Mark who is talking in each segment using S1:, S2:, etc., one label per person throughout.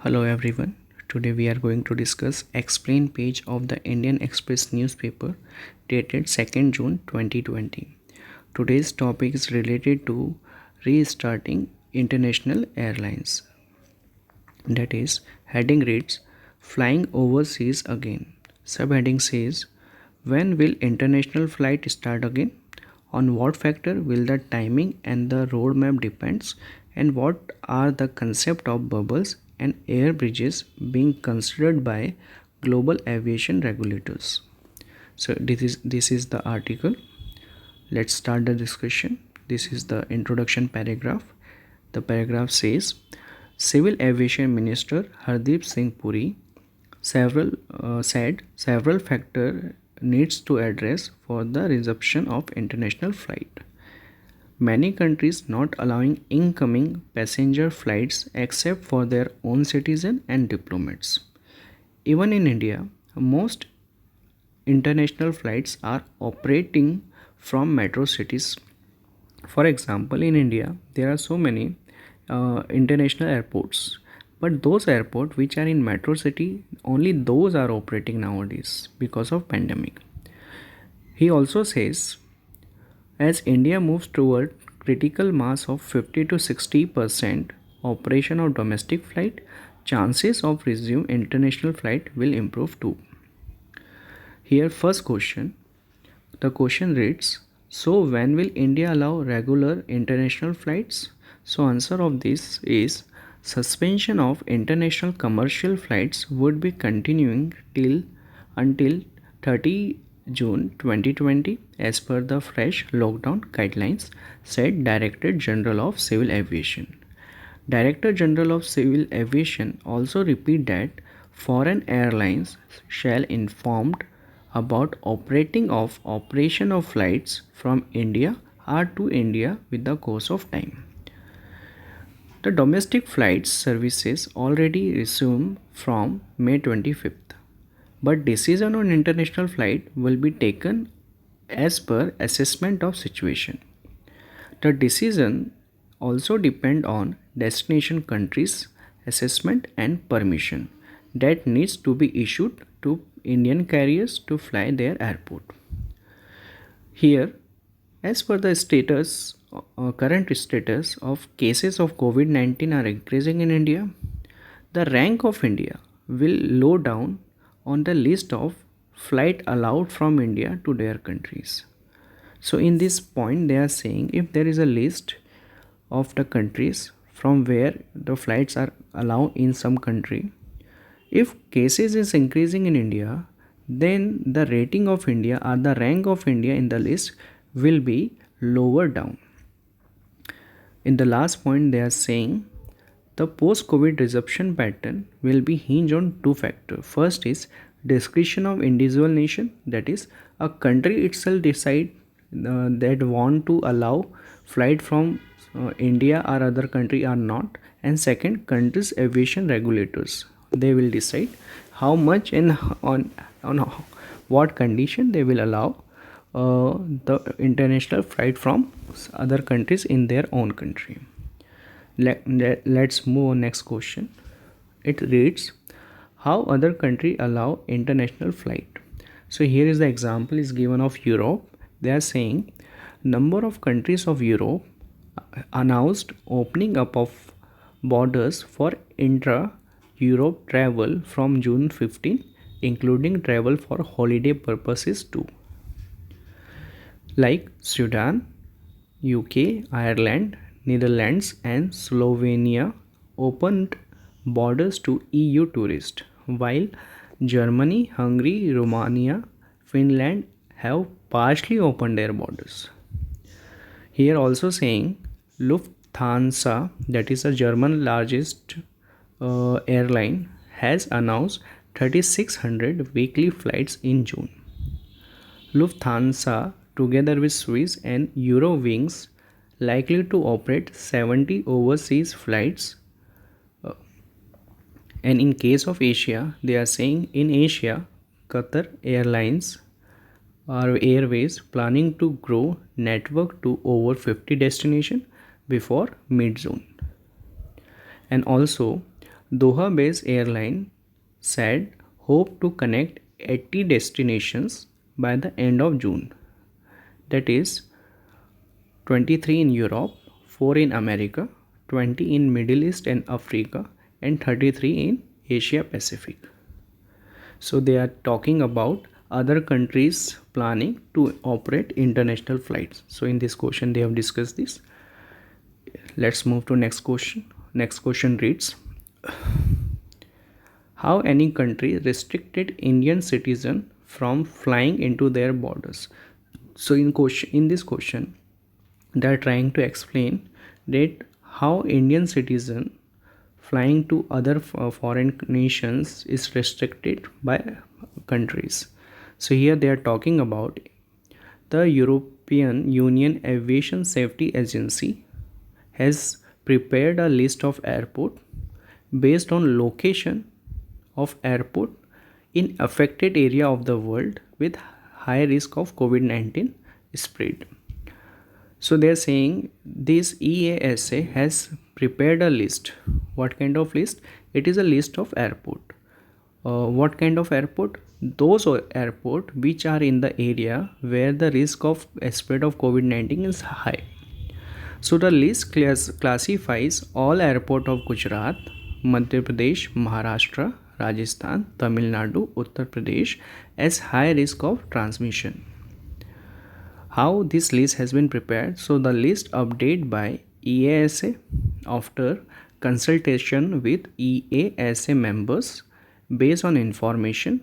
S1: Hello everyone. Today we are going to discuss explain page of the Indian Express newspaper dated 2nd June 2020. Today's topic is related to restarting international airlines. That is, heading reads flying overseas again. Subheading says when will international flight start again? On what factor will the timing and the roadmap depends, and what are the concept of bubbles and air bridges being considered by global aviation regulators? So this is the article. Let's start the discussion. This is the introduction paragraph. The paragraph says Civil Aviation Minister Hardeep Singh Puri said several factors needs to address for the resumption of international flight. Many countries not allowing incoming passenger flights except for their own citizens and diplomats. Even in India, most international flights are operating from metro cities. For example, in India, there are so many international airports, but those airports which are in metro city, only those are operating nowadays because of pandemic. He also says, as India moves toward critical mass of 50 to 60% operation of domestic flight, chances of resume international flight will improve too. Here, first question. The question reads, so when will India allow regular international flights? So answer of this is suspension of international commercial flights would be continuing until 30 June 2020 as per the fresh lockdown guidelines, said Director General of Civil Aviation. Director General of Civil Aviation also repeat that foreign airlines shall informed about operation of flights from India or to India with the course of time. The domestic flights services already resumed from May 25th, but decision on international flight will be taken as per assessment of situation. The decision also depend on destination countries assessment and permission that needs to be issued to Indian carriers to fly their airport. Here, as per the current status of cases of COVID-19 are increasing in India, the rank of India will low down on the list of flight allowed from India to their countries. So in this point they are saying if there is a list of the countries from where the flights are allowed in some country, if cases is increasing in India, then the rating of India or the rank of India in the list will be lower down. In the last point they are saying the post-COVID resumption pattern will be hinged on two factors. First is discretion of individual nation, that is a country itself decide that want to allow flight from India or other country or not, and second countries aviation regulators, they will decide how much and on what condition they will allow the international flight from other countries in their own country. Let's move on next question. It reads how other country allow international flight. So here is the example is given of Europe. They are saying number of countries of Europe announced opening up of borders for intra Europe travel from June 15, including travel for holiday purposes too, like Sudan, UK, Ireland, Netherlands and Slovenia opened borders to EU tourists, while Germany, Hungary, Romania, Finland have partially opened their borders. Here also saying Lufthansa, that is a German largest airline, has announced 3600 weekly flights in June. Lufthansa together with Swiss and Eurowings likely to operate 70 overseas flights. And in case of Asia, they are saying in Asia, Qatar Airlines or Airways planning to grow network to over 50 destinations before mid-June. And also, Doha-based airline said hope to connect 80 destinations by the end of June. That is 23 in Europe, 4 in America, 20 in Middle East and Africa, and 33 in Asia Pacific. So they are talking about other countries planning to operate international flights. So in this question they have discussed this. Let's move to next question. Next question reads, how any country restricted Indian citizen from flying into their borders? So in this question they are trying to explain that how Indian citizen flying to other foreign nations is restricted by countries. So here they are talking about the European Union Aviation Safety Agency has prepared a list of airports based on location of airport in affected area of the world with high risk of COVID-19 spread. So they are saying this EASA has prepared a list. What kind of list? It is a list of airport. What kind of airport? Those airport which are in the area where the risk of spread of COVID-19 is high. So the list classifies all airport of Gujarat, Madhya Pradesh, Maharashtra, Rajasthan, Tamil Nadu, Uttar Pradesh as high risk of transmission. How this list has been prepared? So the list updated by EASA after consultation with EASA members based on information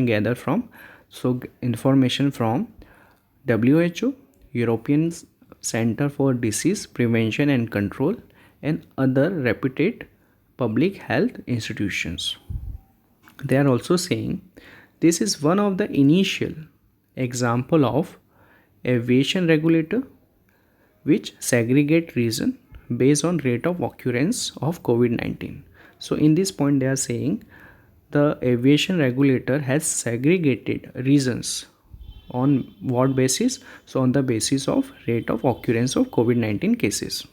S1: gathered from information from WHO, European Center for Disease Prevention and Control, and other reputed public health institutions. They are also saying this is one of the initial example of aviation regulator which segregate region based on rate of occurrence of COVID-19. So in this point they are saying the aviation regulator has segregated regions on what basis? So on the basis of rate of occurrence of COVID-19 cases.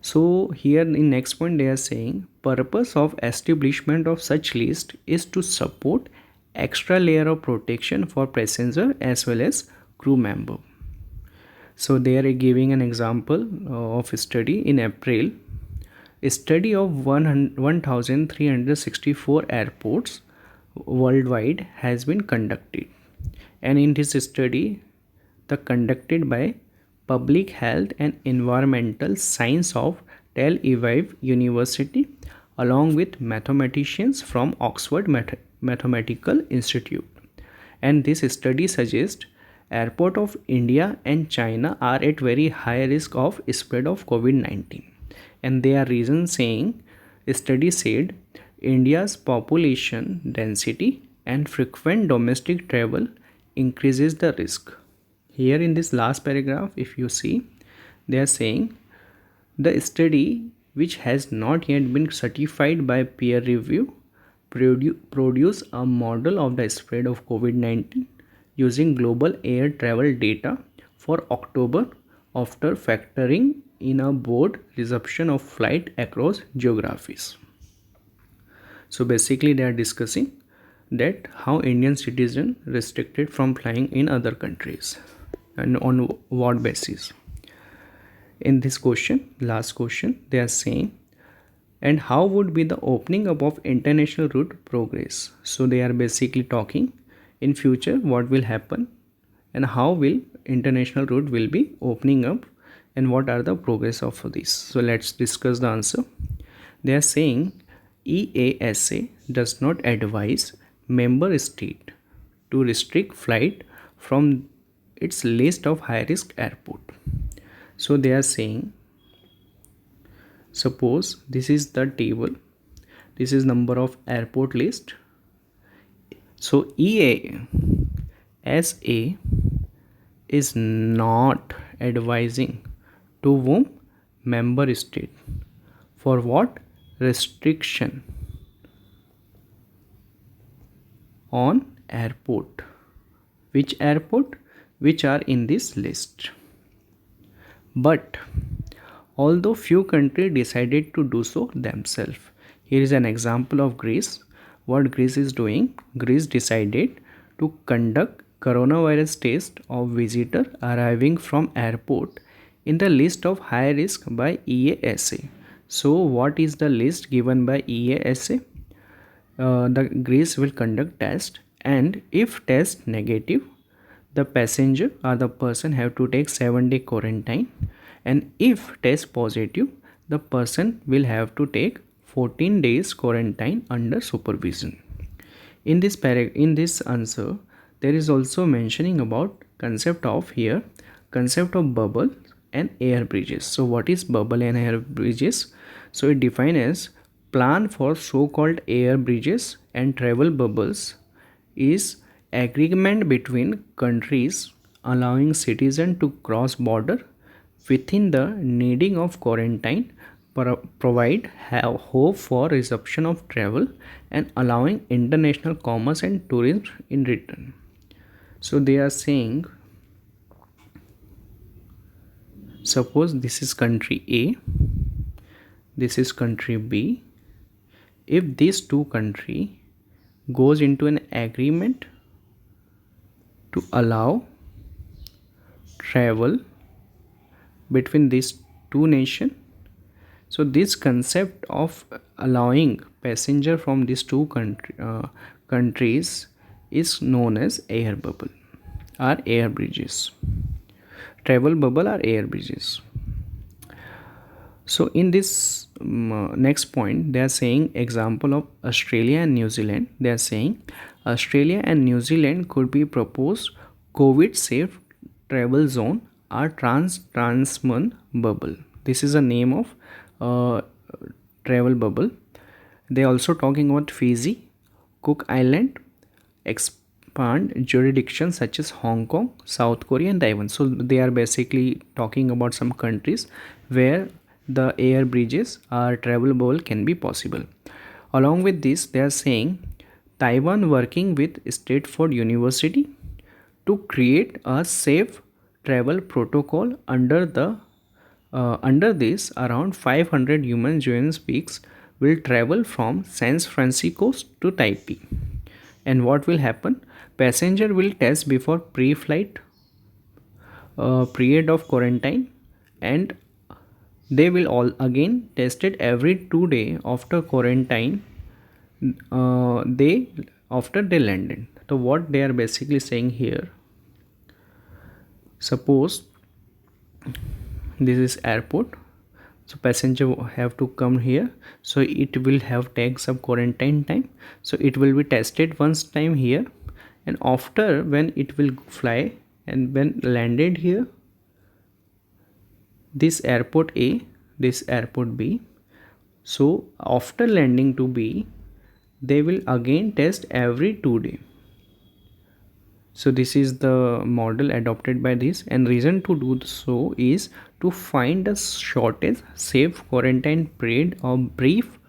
S1: So here in next point they are saying purpose of establishment of such list is to support extra layer of protection for passenger as well as crew member. So they are giving an example of a study in April. A study of 1,364 airports worldwide has been conducted, and in this study the conducted by Public Health and Environmental Science of Tel Aviv University along with mathematicians from Oxford Mathematical Institute. And this study suggests airports of India and China are at very high risk of spread of COVID-19. And their reason saying, study said India's population density and frequent domestic travel increases the risk. Here in this last paragraph, if you see, they are saying the study which has not yet been certified by peer review produce a model of the spread of COVID-19 using global air travel data for October after factoring in a broad resumption of flight across geographies. So basically they are discussing that how Indian citizen restricted from flying in other countries and on what basis. In this question, last question, they are saying, and how would be the opening up of international route progress? So they are basically talking in future what will happen and how will international route will be opening up and what are the progress of this. So let's discuss the answer. They are saying EASA does not advise member state to restrict flight from its list of high risk airport. So they are saying, suppose this is the table, this is number of airport list. So EASA is not advising to whom? Member state. For what? Restriction on airport. Which airport? Which are in this list. But although few countries decided to do so themselves. Here is an example of Greece. What Greece is doing? Greece decided to conduct coronavirus test of visitor arriving from airport in the list of high risk by EASA. So what is the list given by EASA? The Greece will conduct test, and if test negative, the passenger or the person have to take 7-day quarantine, and if test positive, the person will have to take 14 days quarantine under supervision. In this answer, there is also mentioning about concept of bubble and air bridges. So what is bubble and air bridges? So it defines as plan for so-called air bridges and travel bubbles is agreement between countries allowing citizens to cross border within the needing of quarantine, provide have hope for resumption of travel, and allowing international commerce and tourism in return. So they are saying, suppose this is country A, this is country B. If these two countries goes into an agreement to allow travel between these two nations, so this concept of allowing passenger from these two countries is known as air bubble or air bridges. Travel bubble or air bridges. So in this next point, they are saying example of Australia and New Zealand. They are saying Australia and New Zealand could be proposed COVID safe travel zone or Tasman bubble. This is a name of travel bubble. They are also talking about Fiji, Cook Island, expand jurisdiction such as Hong Kong, South Korea and Taiwan. So they are basically talking about some countries where the air bridges or travel bubble can be possible. Along with this, they are saying Taiwan working with Stanford University to create a safe travel protocol. Under this, around 500 human joint speaks will travel from San Francisco to Taipei. And what will happen? Passenger will test before pre-flight period of quarantine, and they will all again tested every 2 days after quarantine. After they landed. So what they are basically saying here, suppose this is airport, so passenger have to come here, so it will have take some quarantine time, so it will be tested once time here, and after when it will fly and when landed here, this airport A, this airport B, so after landing to B, they will again test every 2 days. So this is the model adopted by this, and reason to do so is to find a shortest safe quarantine period of brief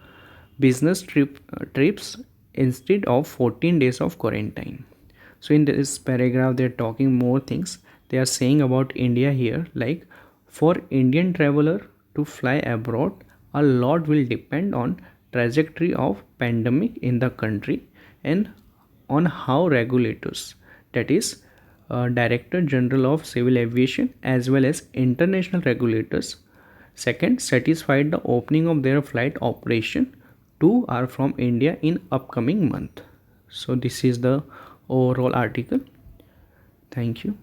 S1: business trips instead of 14 days of quarantine. So in this paragraph they are talking more things. They are saying about India here, like for Indian traveler to fly abroad, a lot will depend on trajectory of pandemic in the country and on how regulators, that is Director General of Civil Aviation as well as international regulators, second, satisfied the opening of their flight operation to or from India in upcoming month. So this is the overall article. Thank you.